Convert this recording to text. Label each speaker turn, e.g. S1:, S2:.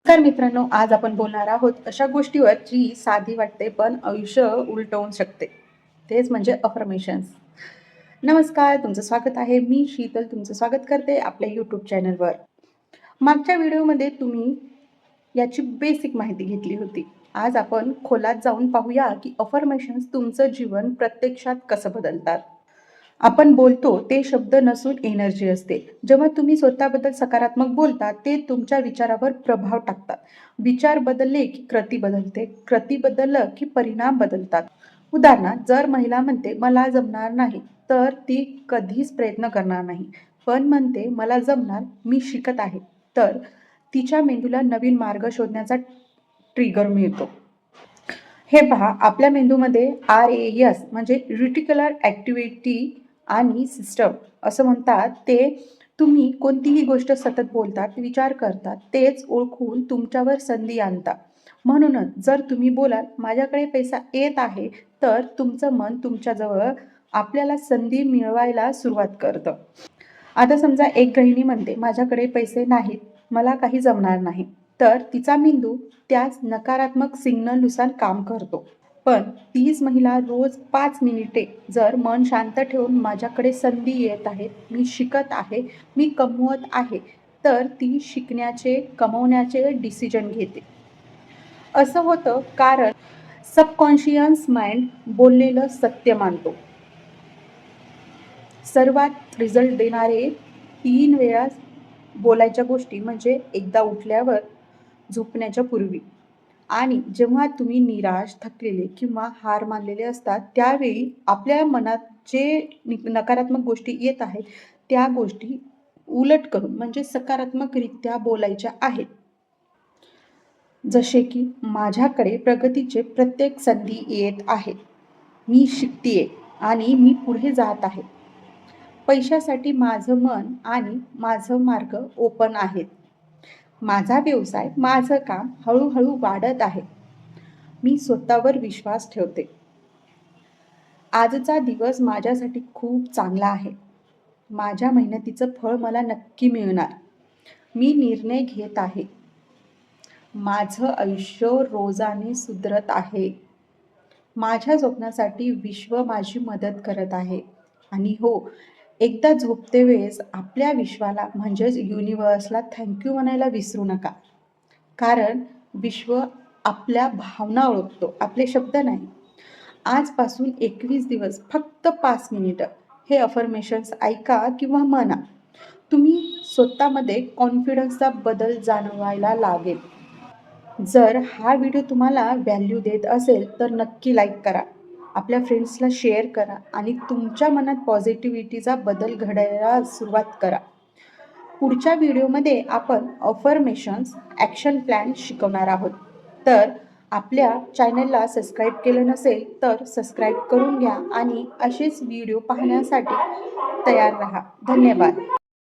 S1: तर मित्रांनो, आज आपण बोलणार आहोत अशा गोष्टीवर जी साधी वाटते पण आयुष्य उलटवून शकते. तेच म्हणजे अफर्मेशन्स. नमस्कार, तुमचं स्वागत आहे. मी शीतल तुमचं स्वागत करते आपल्या YouTube चॅनलवर. मागच्या व्हिडिओमध्ये तुम्ही याची बेसिक माहिती घेतली होती. आज आपण खोलात जाऊन पाहूया की अफर्मेशन्स तुमचं जीवन प्रत्यक्षात कसं बदलतात. आपण बोलतो ते शब्द नसून एनर्जी असते. जेव्हा तुम्ही स्वतःबद्दल सकारात्मक बोलता, ते तुमच्या विचारावर प्रभाव टाकतात. विचार बदलले की कृती बदलते, कृती बदललं की परिणाम बदलतात. उदाहरणार्थ, जर महिला म्हणते मला जमणार नाही, तर ती कधीच प्रयत्न करणार नाही. पण म्हणते मला जमणार, मी शिकत आहे, तर तिच्या मेंदूला नवीन मार्ग शोधण्याचा ट्रिगर मिळतो. हे पहा, आपल्या मेंदूमध्ये RAS म्हणजे रेटिक्युलर ॲक्टिव्हिटी आणि सिस्टम असं म्हणतात. ते तुम्ही कोणतीही गोष्ट सतत बोलतात, विचार करतात, तेच ओळखून तुमच्यावर संधी आणतात. म्हणूनच जर तुम्ही बोलाल माझ्याकडे पैसा येत आहे, तर तुमचं मन तुमच्याजवळ आपल्याला संधी मिळवायला सुरुवात करतं. आता समजा एक गृहिणी म्हणते माझ्याकडे पैसे नाहीत, मला काही जमणार नाही, तर तिचा मेंदू त्याच नकारात्मक सिग्नलनुसार काम करतो. पण तीच महिला रोज 5 मिनिटे जर मन शांत ठेवून माझ्याकडे संधी येत आहेत, मी शिकत आहे, मी कमवत आहे, तर ती शिकण्याचे, कमवण्याचे डिसिजन घेते. असं होतं कारण सबकॉन्शियस माइंड बोललेलं सत्य मानतो. सर्वात रिझल्ट देणारे 3 वेळा बोलायच्या गोष्टी म्हणजे एकदा उठल्यावर, झोपण्याच्या पूर्वी आणि जेव्हा तुम्ही निराश, थकलेले किंवा हार मानलेले असतात, त्यावेळी आपल्या मनात जे नकारात्मक गोष्टी येत आहेत, त्या गोष्टी उलट करून म्हणजे सकारात्मकरित्या बोलायच्या आहेत. जसे की माझ्याकडे प्रगतीचे प्रत्येक संधी येत आहे. मी शिकतीये आणि मी पुढे जात आहे. पैशासाठी माझं मन आणि माझं मार्ग ओपन आहेत. माझा व्यवसाय, माझं काम हळूहळू वाढत आहे. मी स्वतःवर विश्वास ठेवते. आजचा दिवस माझ्यासाठी खूप चांगला आहे. माझ्या मेहनतीचं फळ मला नक्की मिळणार. मी निर्णय घेत आहे. माझं आयुष्य रोजाने सुधरत आहे. माझ्या झोपण्यासाठी विश्व माझी मदत करत आहे. आणि हो, एकदा झोपते वेळेस आपल्या विश्वाला म्हणजेच युनिव्हर्सला थँक्यू म्हणायला विसरू नका. कारण विश्व आपल्या भावना ओळखतो, आपले शब्द नाही. आजपासून 21 दिवस फक्त 5 मिनिटं हे अफर्मेशन्स ऐका किंवा म्हणा. तुम्ही स्वतःमध्ये कॉन्फिडन्सचा बदल जाणवायला लागेल. जर हा व्हिडिओ तुम्हाला व्हॅल्यू देत असेल तर नक्की लाईक करा, आपल्या फ्रेंड्सला शेअर करा आणि तुमच्या मनात पॉझिटिव्हिटीचा बदल घडायला सुरुवात करा. पुढच्या व्हिडिओमध्ये आपण अफर्मेशन्स ॲक्शन प्लॅन शिकवणार आहोत. तर आपल्या चॅनलला सबस्क्राईब केलं नसेल तर सबस्क्राईब करून घ्या आणि असेच व्हिडिओ पाहण्यासाठी तयार राहा. धन्यवाद.